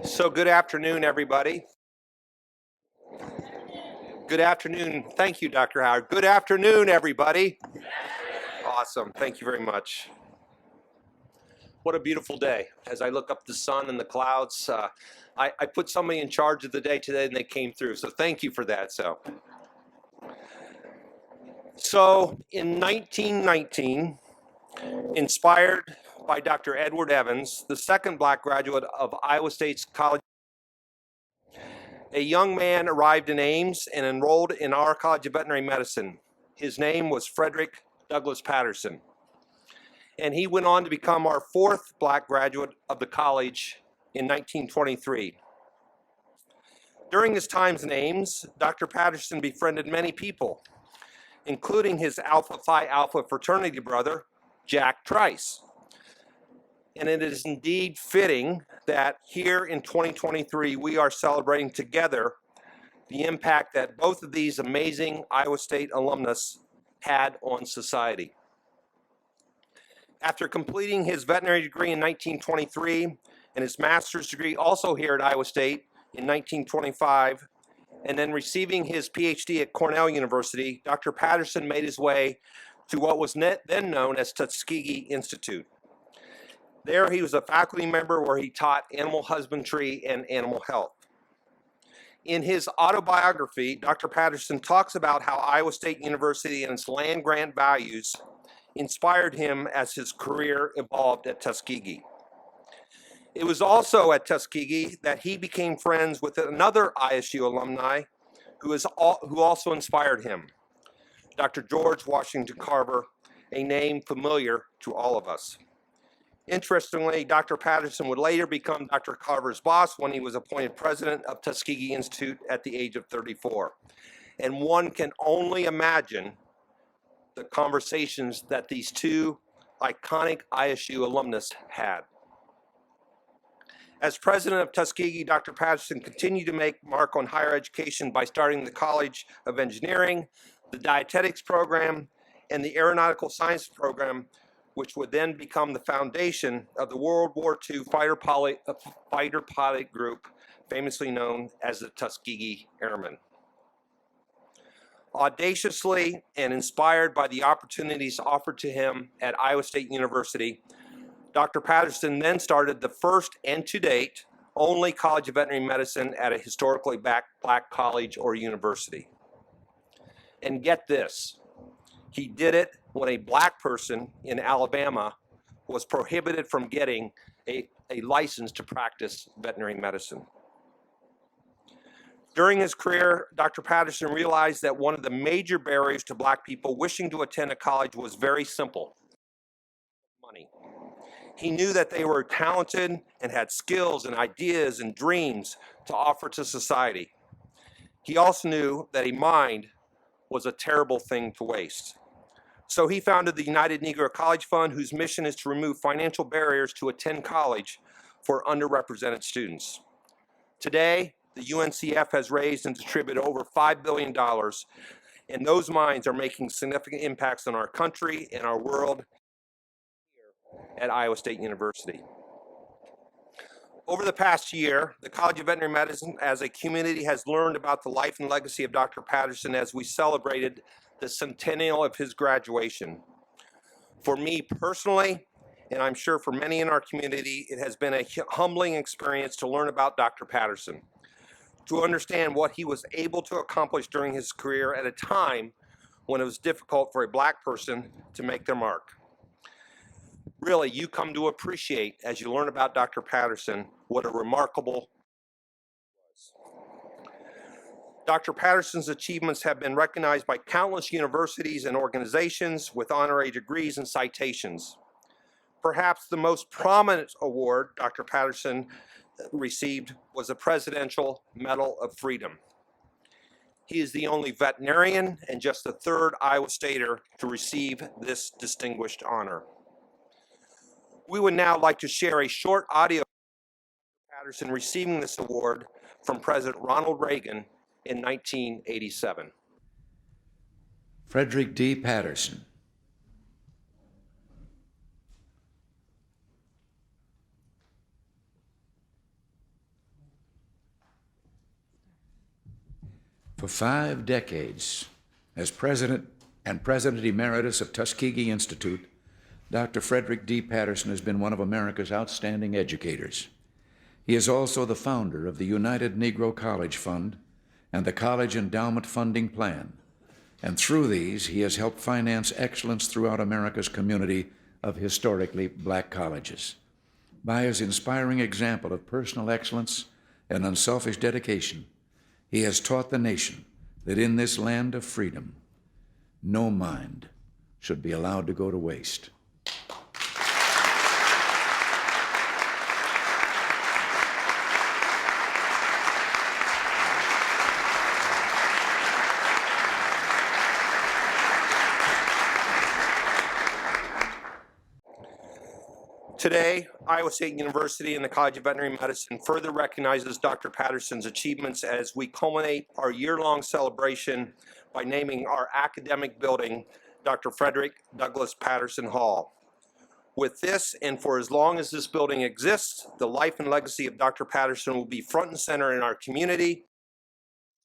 So good afternoon, everybody. Good afternoon. Thank you, Dr. Howard. Good afternoon, everybody. Awesome. Thank you very much. What a beautiful day. As I look up the sun and the clouds, I put somebody in charge of the day today and they came through. So thank you for that. So in 1919, inspired by Dr. Edward Evans, the second black graduate of Iowa State's College, a young man arrived in Ames and enrolled in our College of Veterinary Medicine. His name was Frederick Douglass Patterson, and he went on to become our fourth black graduate of the college in 1923. During his times in Ames, Dr. Patterson befriended many people, including his Alpha Phi Alpha fraternity brother, Jack Trice. And it is indeed fitting that here in 2023, we are celebrating together the impact that both of these amazing Iowa State alumnus had on society. After completing his veterinary degree in 1923 and his master's degree also here at Iowa State in 1925, and then receiving his PhD at Cornell University, Dr. Patterson made his way to what was then known as Tuskegee Institute. There he was a faculty member where he taught animal husbandry and animal health. In his autobiography, Dr. Patterson talks about how Iowa State University and its land grant values inspired him as his career evolved at Tuskegee. It was also at Tuskegee that he became friends with another ISU alumni who also inspired him, Dr. George Washington Carver, a name familiar to all of us. Interestingly, Dr. Patterson would later become Dr. Carver's boss when he was appointed president of Tuskegee Institute at the age of 34. And one can only imagine the conversations that these two iconic ISU alumnus had. As president of Tuskegee, Dr. Patterson continued to make mark on higher education by starting the College of Engineering, the dietetics program, and the aeronautical science program, which would then become the foundation of the World War II fighter pilot group, famously known as the Tuskegee Airmen. Audaciously and inspired by the opportunities offered to him at Iowa State University, Dr. Patterson then started the first and to date only College of Veterinary Medicine at a historically black college or university. And get this, he did it when a black person in Alabama was prohibited from getting a license to practice veterinary medicine. During his career, Dr. Patterson realized that one of the major barriers to black people wishing to attend a college was very simple: money. He knew that they were talented and had skills and ideas and dreams to offer to society. He also knew that a mind was a terrible thing to waste. So he founded the United Negro College Fund, whose mission is to remove financial barriers to attend college for underrepresented students. Today, the UNCF has raised and distributed over $5 billion, and those minds are making significant impacts on our country and our world here at Iowa State University. Over the past year, the College of Veterinary Medicine as a community has learned about the life and legacy of Dr. Patterson as we celebrated the centennial of his graduation. For me personally, and I'm sure for many in our community, it has been a humbling experience to learn about Dr. Patterson, to understand what he was able to accomplish during his career at a time when it was difficult for a black person to make their mark. Really, you come to appreciate, as you learn about Dr. Patterson, what a remarkable was. Dr. Patterson's achievements have been recognized by countless universities and organizations with honorary degrees and citations. Perhaps the most prominent award Dr. Patterson received was the Presidential Medal of Freedom. He is the only veterinarian and just the third Iowa Stater to receive this distinguished honor. We would now like to share a short audio of Patterson receiving this award from President Ronald Reagan in 1987. Frederick D. Patterson. For 5 decades, as President and President Emeritus of Tuskegee Institute, Dr. Frederick D. Patterson has been one of America's outstanding educators. He is also the founder of the United Negro College Fund and the College Endowment Funding Plan, and through these, he has helped finance excellence throughout America's community of historically black colleges. By his inspiring example of personal excellence and unselfish dedication, he has taught the nation that in this land of freedom, no mind should be allowed to go to waste. Today, Iowa State University and the College of Veterinary Medicine further recognizes Dr. Patterson's achievements as we culminate our year-long celebration by naming our academic building Dr. Frederick Douglass Patterson Hall. With this, and for as long as this building exists, the life and legacy of Dr. Patterson will be front and center in our community,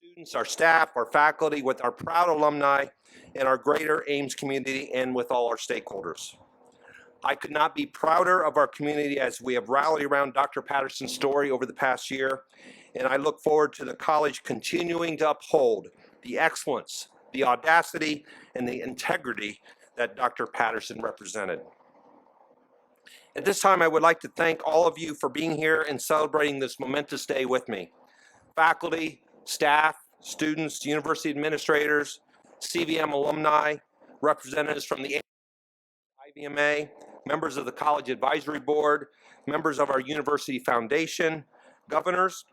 students, our staff, our faculty, with our proud alumni, and our greater Ames community, and with all our stakeholders. I could not be prouder of our community as we have rallied around Dr. Patterson's story over the past year, and I look forward to the college continuing to uphold the excellence, the audacity, and the integrity that Dr. Patterson represented. At this time, I would like to thank all of you for being here and celebrating this momentous day with me. Faculty, staff, students, university administrators, CVM alumni, representatives from the IVMA, members of the College Advisory Board, members of our University Foundation, governors,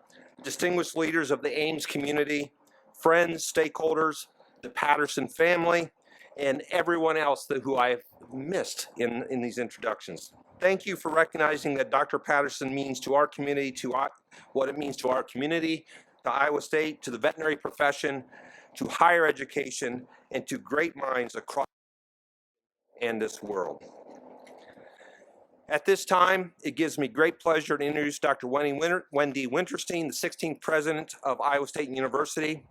distinguished leaders of the Ames community, friends, stakeholders, the Patterson family, and everyone else who I have missed in these introductions. Thank you for recognizing that Dr. Patterson means to our community, what it means to our community, to Iowa State, to the veterinary profession, to higher education, and to great minds across and this world. At this time, it gives me great pleasure to introduce Dr. Wendy Winterstein, the 16th president of Iowa State University.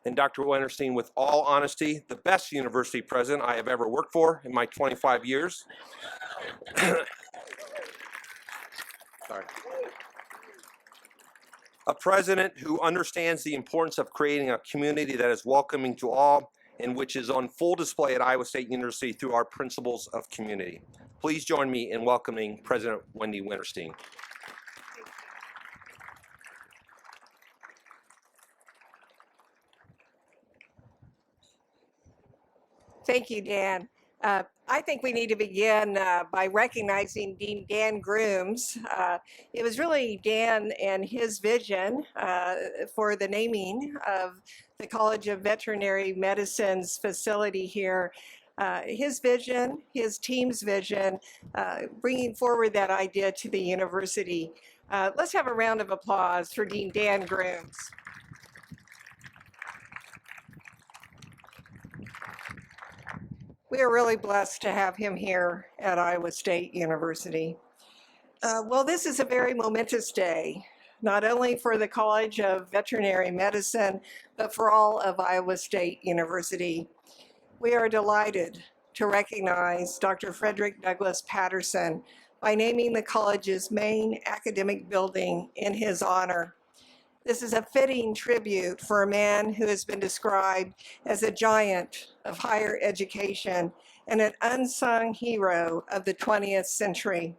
And Dr. Winterstein, with all honesty, the best university president I have ever worked for in my 25 years. Sorry. A president who understands the importance of creating a community that is welcoming to all and which is on full display at Iowa State University through our principles of community. Please join me in welcoming President Wendy Winterstein. Thank you, Dan. I think we need to begin by recognizing Dean Dan Grooms. It was really Dan and his vision for the naming of the College of Veterinary Medicine's facility here. His vision, his team's vision, bringing forward that idea to the university. Let's have a round of applause for Dean Dan Grooms. We are really blessed to have him here at Iowa State University. Well, this is a very momentous day, not only for the College of Veterinary Medicine, but for all of Iowa State University. We are delighted to recognize Dr. Frederick Douglass Patterson by naming the college's main academic building in his honor. This is a fitting tribute for a man who has been described as a giant of higher education and an unsung hero of the 20th century.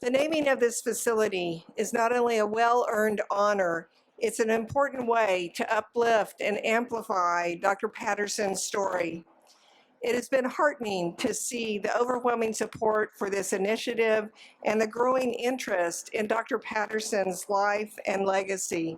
The naming of this facility is not only a well-earned honor, it's an important way to uplift and amplify Dr. Patterson's story. It has been heartening to see the overwhelming support for this initiative and the growing interest in Dr. Patterson's life and legacy.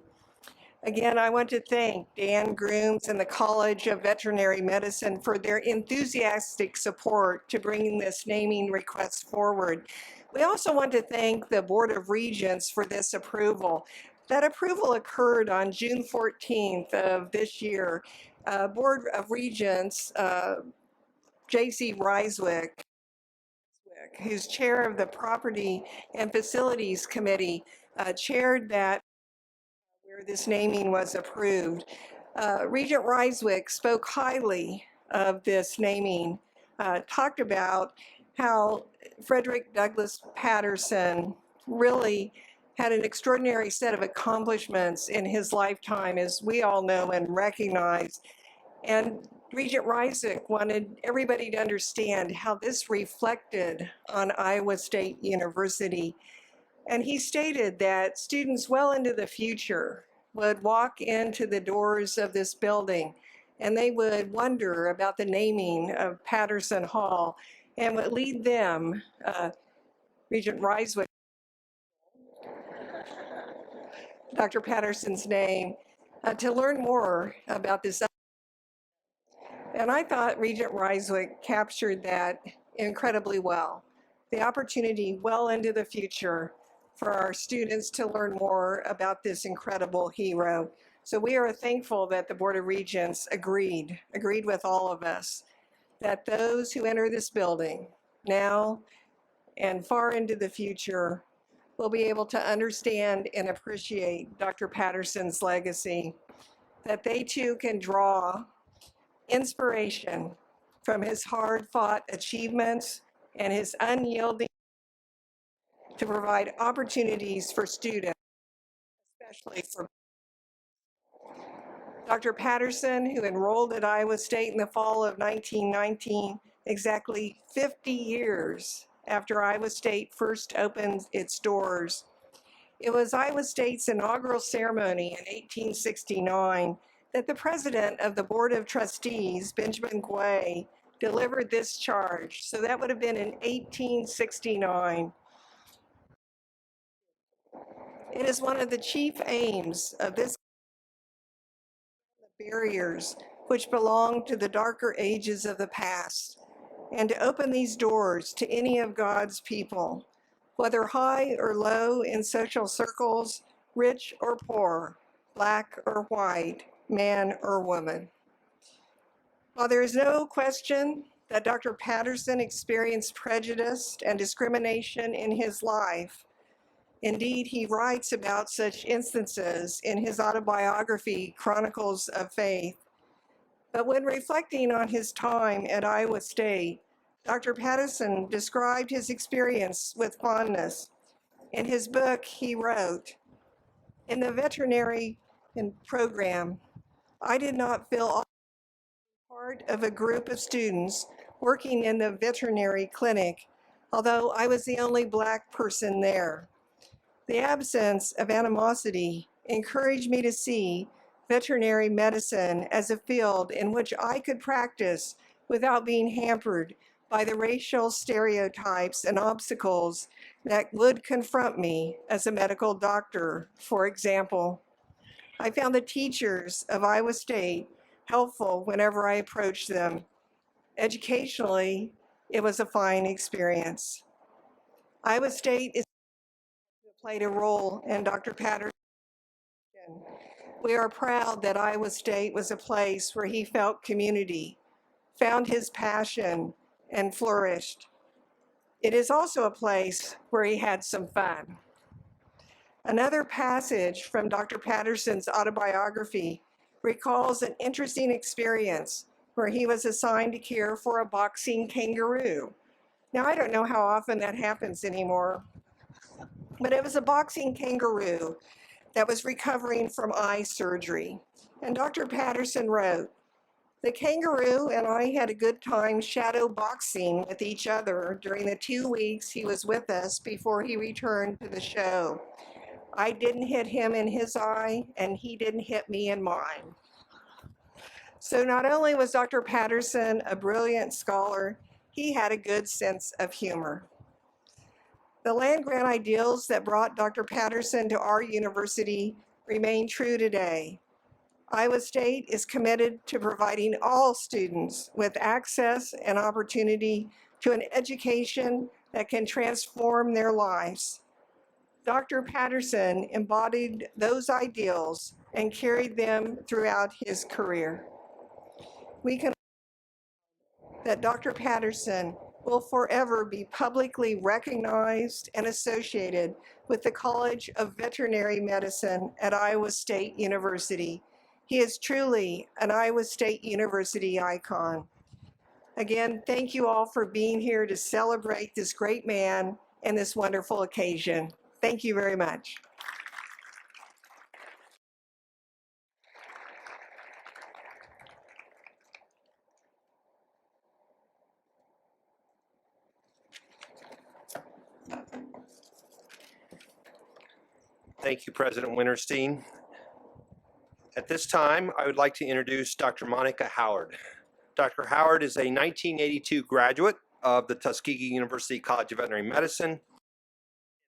Again, I want to thank Dan Grooms and the College of Veterinary Medicine for their enthusiastic support to bringing this naming request forward. We also want to thank the Board of Regents for this approval. That approval occurred on June 14th of this year. Board of Regents, J.C. Reiswick, who's chair of the Property and Facilities Committee, chaired that where this naming was approved. Regent Ryswick spoke highly of this naming, talked about how Frederick Douglass Patterson really had an extraordinary set of accomplishments in his lifetime, as we all know and recognize. And Regent Ryswick wanted everybody to understand how this reflected on Iowa State University. And he stated that students well into the future would walk into the doors of this building and they would wonder about the naming of Patterson Hall and would lead them, Regent Ryswick, Dr. Patterson's name, to learn more about this. And I thought Regent Ryswick captured that incredibly well. The opportunity well into the future for our students to learn more about this incredible hero. So we are thankful that the Board of Regents agreed with all of us that those who enter this building now and far into the future will be able to understand and appreciate Dr. Patterson's legacy, that they too can draw inspiration from his hard-fought achievements and his unyielding to provide opportunities for students, especially for Dr. Patterson, who enrolled at Iowa State in the fall of 1919, exactly 50 years after Iowa State first opened its doors. It was Iowa State's inaugural ceremony in 1869 that the president of the Board of Trustees, Benjamin Gway, delivered this charge. So that would have been in 1869. It is one of the chief aims of this barriers which belong to the darker ages of the past, and to open these doors to any of God's people, whether high or low in social circles, rich or poor, black or white, man or woman. While there is no question that Dr. Patterson experienced prejudice and discrimination in his life, indeed, he writes about such instances in his autobiography, Chronicles of Faith. But when reflecting on his time at Iowa State, Dr. Patterson described his experience with fondness. In his book, he wrote, "In the veterinary program, I did not feel part of a group of students working in the veterinary clinic, although I was the only Black person there. The absence of animosity encouraged me to see veterinary medicine as a field in which I could practice without being hampered by the racial stereotypes and obstacles that would confront me as a medical doctor. For example, I found the teachers of Iowa State helpful whenever I approached them. Educationally, it was a fine experience." Iowa State played a role in Dr. Patterson. We are proud that Iowa State was a place where he felt community, found his passion, and flourished. It is also a place where he had some fun. Another passage from Dr. Patterson's autobiography recalls an interesting experience where he was assigned to care for a boxing kangaroo. Now, I don't know how often that happens anymore, but it was a boxing kangaroo that was recovering from eye surgery. And Dr. Patterson wrote, "The kangaroo and I had a good time shadow boxing with each other during the 2 weeks he was with us before he returned to the show. I didn't hit him in his eye, and he didn't hit me in mine." So not only was Dr. Patterson a brilliant scholar, he had a good sense of humor. The land-grant ideals that brought Dr. Patterson to our university remain true today. Iowa State is committed to providing all students with access and opportunity to an education that can transform their lives. Dr. Patterson embodied those ideals and carried them throughout his career. We can that Dr. Patterson will forever be publicly recognized and associated with the College of Veterinary Medicine at Iowa State University. He is truly an Iowa State University icon. Again, thank you all for being here to celebrate this great man and this wonderful occasion. Thank you very much. Thank you, President Winterstein. At this time, I would like to introduce Dr. Monica Howard. Dr. Howard is a 1982 graduate of the Tuskegee University College of Veterinary Medicine.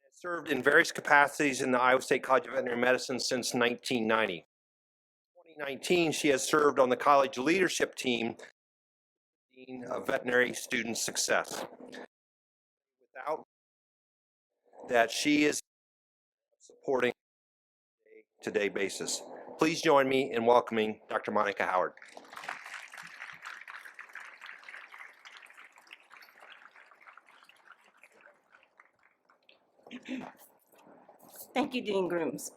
Has served in various capacities in the Iowa State College of Veterinary Medicine since 1990. In 2019, she has served on the college leadership team, Dean of Veterinary Student Success. Without that, she is supporting day-to-day basis. Please join me in welcoming Dr. Monica Howard. Thank you, Dean Grooms.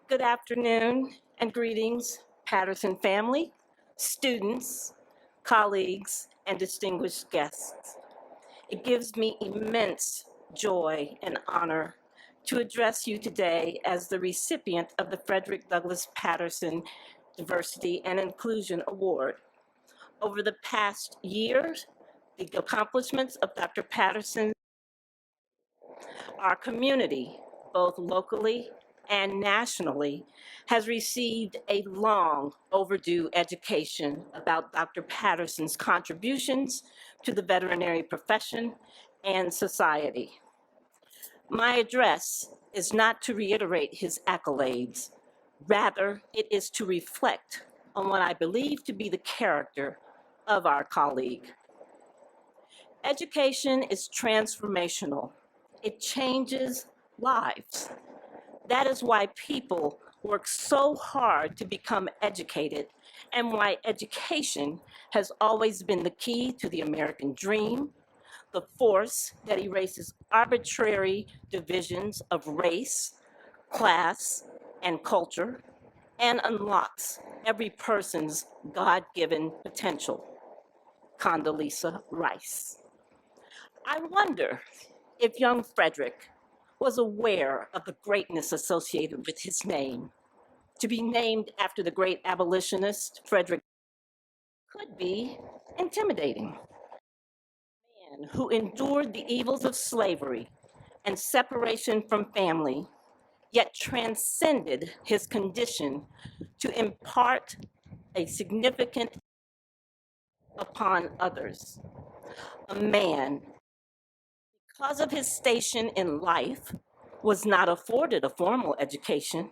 Good afternoon and greetings, Patterson family, students, colleagues, and distinguished guests. It gives me immense joy and honor to address you today as the recipient of the Frederick Douglass Patterson Diversity and Inclusion Award. Over the past years, the accomplishments of Dr. Patterson, our community, both locally and nationally, has received a long overdue education about Dr. Patterson's contributions to the veterinary profession and society. My address is not to reiterate his accolades. Rather, it is to reflect on what I believe to be the character of our colleague. Education is transformational. It changes lives. That is why people work so hard to become educated and why education has always been the key to the American dream, the force that erases arbitrary divisions of race, class, and culture, and unlocks every person's God-given potential. Condoleezza Rice. I wonder if young Frederick was aware of the greatness associated with his name. To be named after the great abolitionist Frederick could be intimidating. A man who endured the evils of slavery and separation from family, yet transcended his condition to impart a significant upon others. A man, because of his station in life, was not afforded a formal education,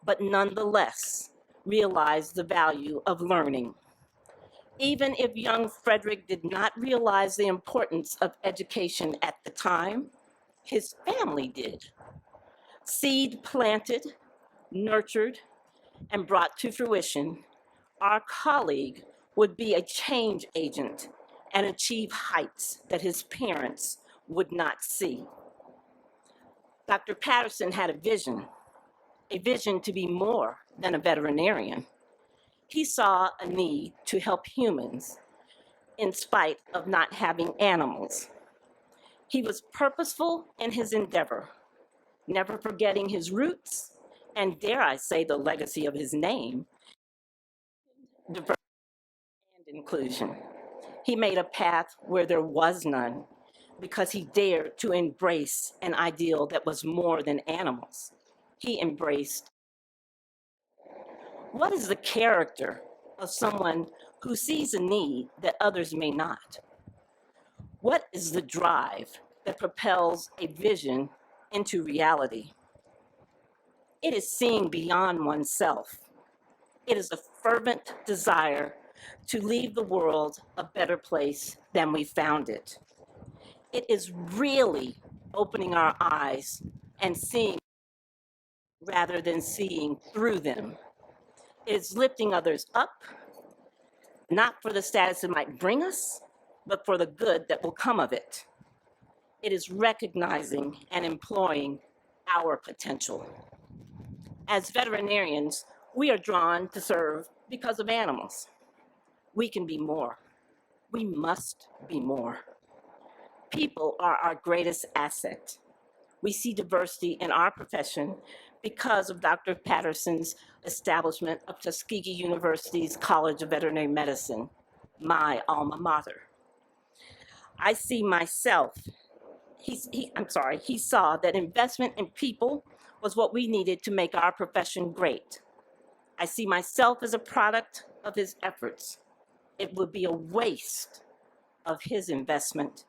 but nonetheless realized the value of learning. Even if young Frederick did not realize the importance of education at the time, his family did. Seed planted, nurtured, and brought to fruition, our colleague would be a change agent and achieve heights that his parents would not see. Dr. Patterson had a vision to be more than a veterinarian. He saw a need to help humans in spite of not having animals. He was purposeful in his endeavor, never forgetting his roots, and dare I say the legacy of his name, diversity and inclusion. He made a path where there was none because he dared to embrace an ideal that was more than animals. He embraced. What is the character of someone who sees a need that others may not? What is the drive that propels a vision into reality? It is seeing beyond oneself. It is a fervent desire to leave the world a better place than we found it. It is really opening our eyes and seeing rather than seeing through them. It is lifting others up, not for the status it might bring us, but for the good that will come of it. It is recognizing and employing our potential. As veterinarians, We are drawn to serve because of animals. We can be more. We must be more. People are our greatest asset. We see diversity in our profession because of Dr. Patterson's establishment of Tuskegee University's College of Veterinary Medicine, my alma mater. I see myself, he saw that investment in people was what we needed to make our profession great. I see myself as a product of his efforts. It would be a waste of his investment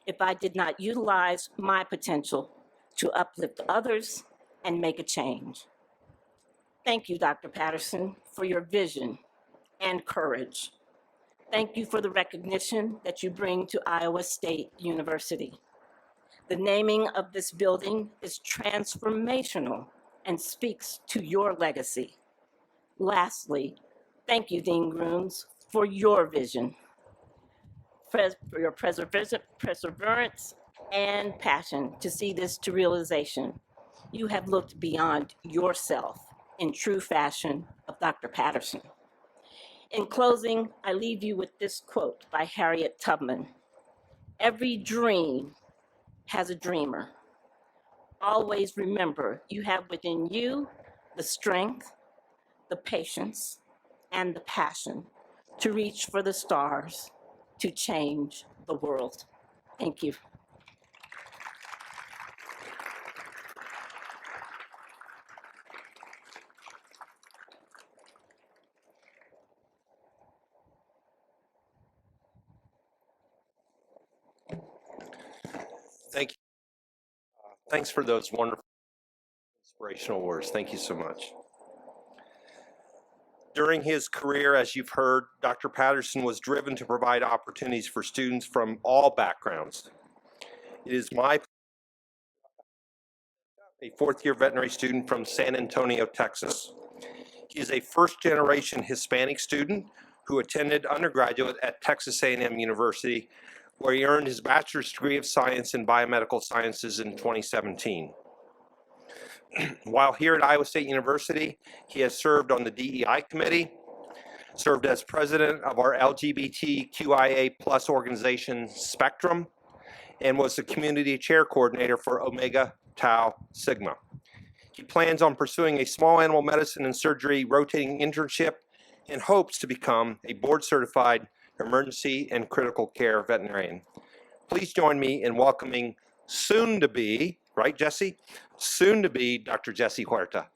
if I did not utilize my potential to uplift others and make a change. Thank you, Dr. Patterson, for your vision and courage. Thank you for the recognition that you bring to Iowa State University. The naming of this building is transformational and speaks to your legacy. Lastly, thank you, Dean Grooms, for your vision, for your perseverance and passion to see this to realization. You have looked beyond yourself in true fashion of Dr. Patterson. In closing, I leave you with this quote by Harriet Tubman. Every dream has a dreamer. Always remember you have within you the strength, the patience, and the passion to reach for the stars, to change the world. Thank you. Thank you. Thanks for those wonderful inspirational words. Thank you so much. During his career, as you've heard, Dr. Patterson was driven to provide opportunities for students from all backgrounds. It is a fourth-year veterinary student from San Antonio, Texas. He is a first-generation Hispanic student who attended undergraduate at Texas A&M University, where he earned his bachelor's degree of science in biomedical sciences in 2017. While here at Iowa State University, he has served on the DEI committee, served as president of our LGBTQIA+ organization Spectrum, and was the community chair coordinator for Omega Tau Sigma. He plans on pursuing a small animal medicine and surgery rotating internship and hopes to become a board-certified emergency and critical care veterinarian. Please join me in welcoming soon-to-be, right, Jesse? Soon-to-be Dr. Jesse Huerta.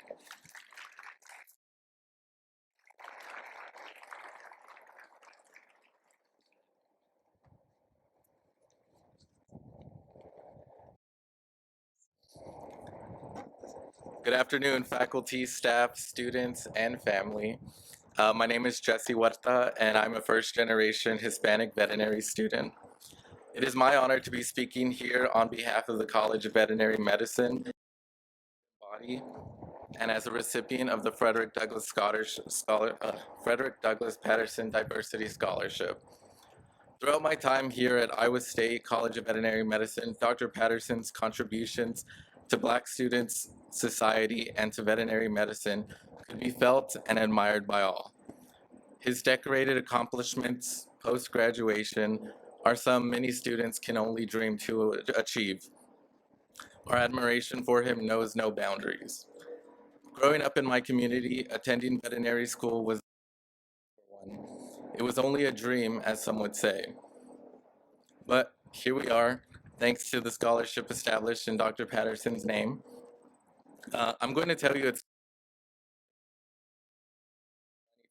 Good afternoon, faculty, staff, students, and family. My name is Jesse Huerta, and I'm a first-generation Hispanic veterinary student. It is my honor to be speaking here on behalf of the College of Veterinary Medicine body, and as a recipient of the Frederick Douglass Patterson Diversity Scholarship. Throughout my time here at Iowa State College of Veterinary Medicine, Dr. Patterson's contributions to Black students, society, and to veterinary medicine could be felt and admired by all. His decorated accomplishments post-graduation are some many students can only dream to achieve. Our admiration for him knows no boundaries. Growing up in my community, attending veterinary school was one. It was only a dream, as some would say. But here we are, thanks to the scholarship established in Dr. Patterson's name. I'm going to tell you it's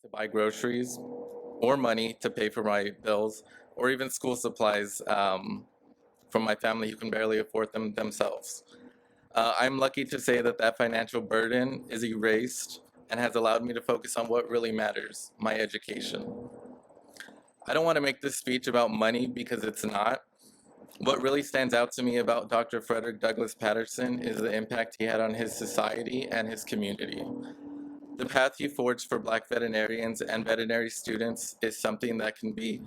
to buy groceries or money to pay for my bills or even school supplies from my family who can barely afford them themselves. I'm lucky to say that that financial burden is erased and has allowed me to focus on what really matters, my education. I don't want to make this speech about money because it's not. What really stands out to me about Dr. Frederick Douglass Patterson is the impact he had on his society and his community. The path he forged for Black veterinarians and veterinary students is something that can be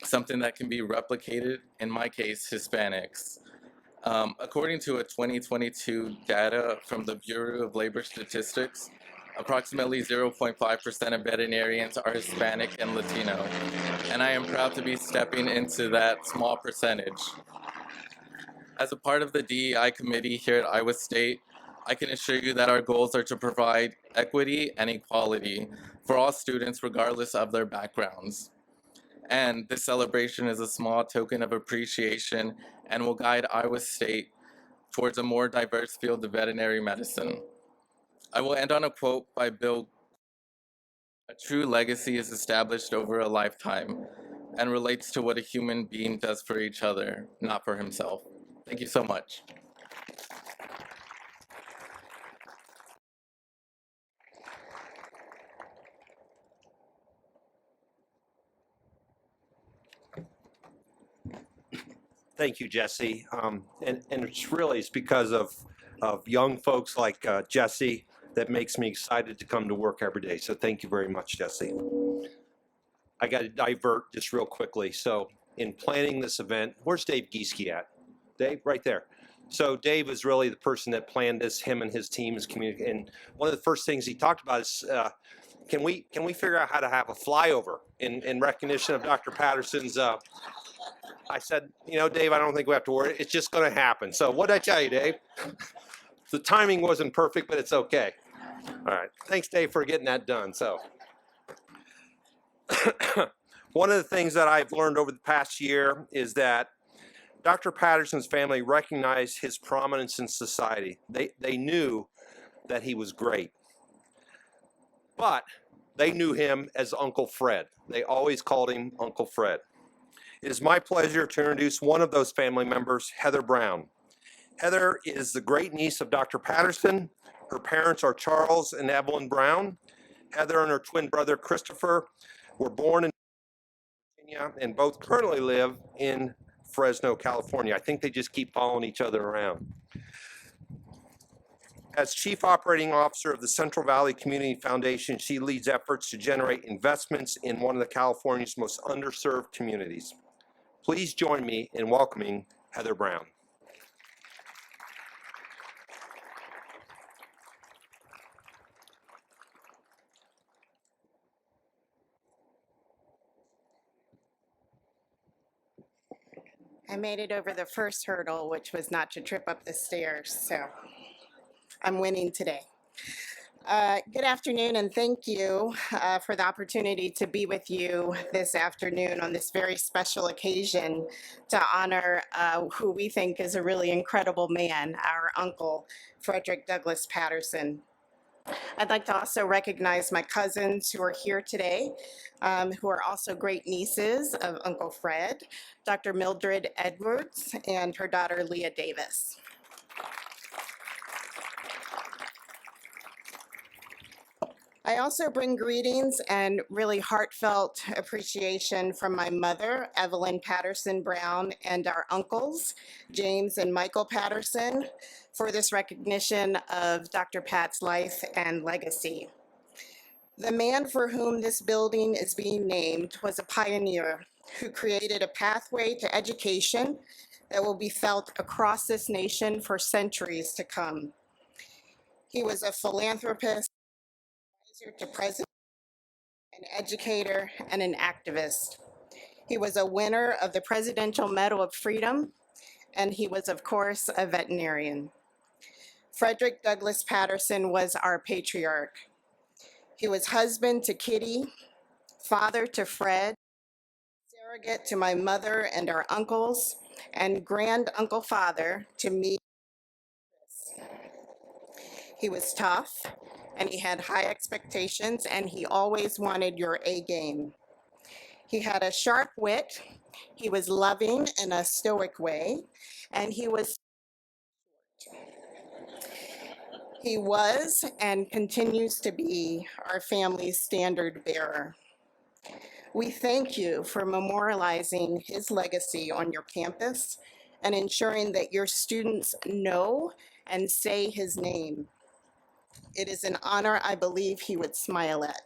replicated, in my case, Hispanics. According to a 2022 data from the Bureau of Labor Statistics, approximately 0.5% of veterinarians are Hispanic and Latino, and I am proud to be stepping into that small percentage. As a part of the DEI committee here at Iowa State, I can assure you that our goals are to provide equity and equality for all students regardless of their backgrounds. And this celebration is a small token of appreciation and will guide Iowa State towards a more diverse field of veterinary medicine. I will end on a quote by Bill. A true legacy is established over a lifetime and relates to what a human being does for each other, not for himself. Thank you so much. Thank you, Jesse. And it's because of young folks like Jesse that makes me excited to come to work every day. So thank you very much, Jesse. I got to divert just real quickly. So in planning this event, where's Dave Gieske at? Dave, right there. So Dave is really the person that planned this, him and his team is communicating. And one of the first things he talked about is, can we figure out how to have a flyover in recognition of Dr. Patterson's I said, Dave, I don't think we have to worry. It's just going to happen. So what did I tell you, Dave? The timing wasn't perfect, but it's okay. All right. Thanks, Dave, for getting that done. So one of the things that I've learned over the past year is that Dr. Patterson's family recognized his prominence in society. They knew that he was great, but they knew him as Uncle Fred. They always called him Uncle Fred. It is my pleasure to introduce one of those family members, Heather Brown. Heather is the great niece of Dr. Patterson. Her parents are Charles and Evelyn Brown. Heather and her twin brother, Christopher, were born in Virginia and both currently live in Fresno, California. I think they just keep following each other around. As Chief Operating Officer of the Central Valley Community Foundation, she leads efforts to generate investments in one of the California's most underserved communities. Please join me in welcoming Heather Brown. I made it over the first hurdle, which was not to trip up the stairs, so I'm winning today. Good afternoon, and thank you for the opportunity to be with you this afternoon on this very special occasion to honor who we think is a really incredible man, our uncle, Frederick Douglass Patterson. I'd like to also recognize my cousins who are here today, who are also great nieces of Uncle Fred, Dr. Mildred Edwards and her daughter Leah Davis. I also bring greetings and really heartfelt appreciation from my mother, Evelyn Patterson Brown, and our uncles, James and Michael Patterson, for this recognition of Dr. Pat's life and legacy. The man for whom this building is being named was a pioneer who created a pathway to education that will be felt across this nation for centuries to come. He was a philanthropist, to president, an educator, and an activist. He was a winner of the Presidential Medal of Freedom, and he was, of course, a veterinarian. Frederick Douglass Patterson was our patriarch. He was husband to Kitty, father to Fred, surrogate to my mother and our uncles, and grand uncle father to me. He was tough, and he had high expectations, and he always wanted your A game. He had a sharp wit, he was loving in a stoic way, and he was and continues to be our family's standard bearer. We thank you for memorializing his legacy on your campus and ensuring that your students know and say his name. It is an honor I believe he would smile at,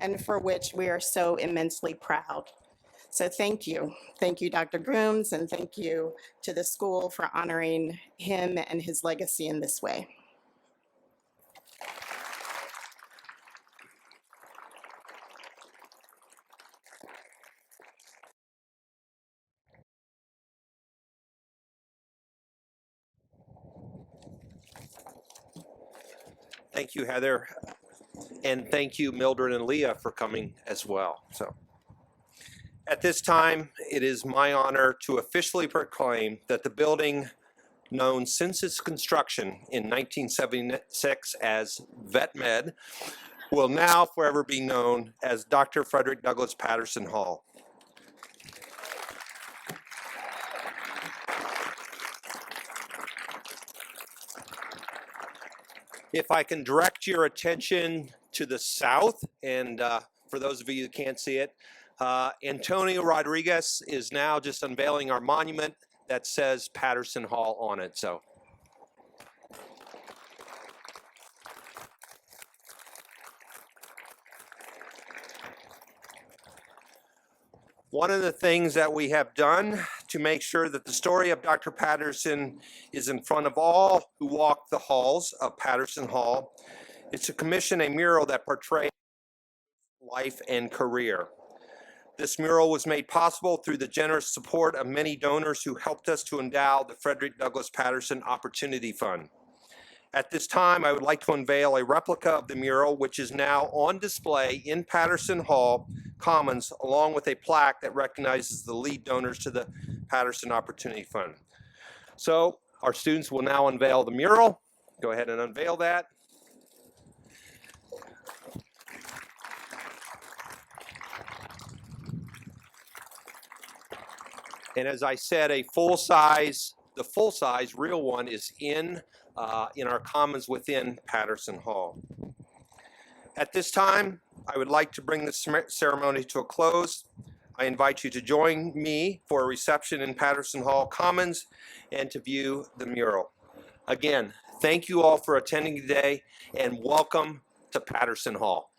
and for which we are so immensely proud. So thank you. Thank you, Dr. Grooms, and thank you to the school for honoring him and his legacy in this way. Thank you, Heather. And thank you, Mildred and Leah, for coming as well. So at this time, it is my honor to officially proclaim that the building, known since its construction in 1976 as VetMed, will now forever be known as Dr. Frederick Douglass Patterson Hall. If I can direct your attention to the south, and for those of you that can't see it, Antonio Rodriguez is now just unveiling our monument that says Patterson Hall on it. So one of the things that we have done to make sure that the story of Dr. Patterson is in front of all who walk the halls of Patterson Hall is to commission a mural that portrays life and career. This mural was made possible through the generous support of many donors who helped us to endow the Frederick Douglass Patterson Opportunity Fund. At this time, I would like to unveil a replica of the mural, which is now on display in Patterson Hall Commons, along with a plaque that recognizes the lead donors to the Patterson Opportunity Fund. So our students will now unveil the mural. Go ahead and unveil that. And as I said, the full-size real one is in our commons within Patterson Hall. At this time, I would like to bring the ceremony to a close. I invite you to join me for a reception in Patterson Hall Commons and to view the mural. Again, thank you all for attending today and welcome to Patterson Hall.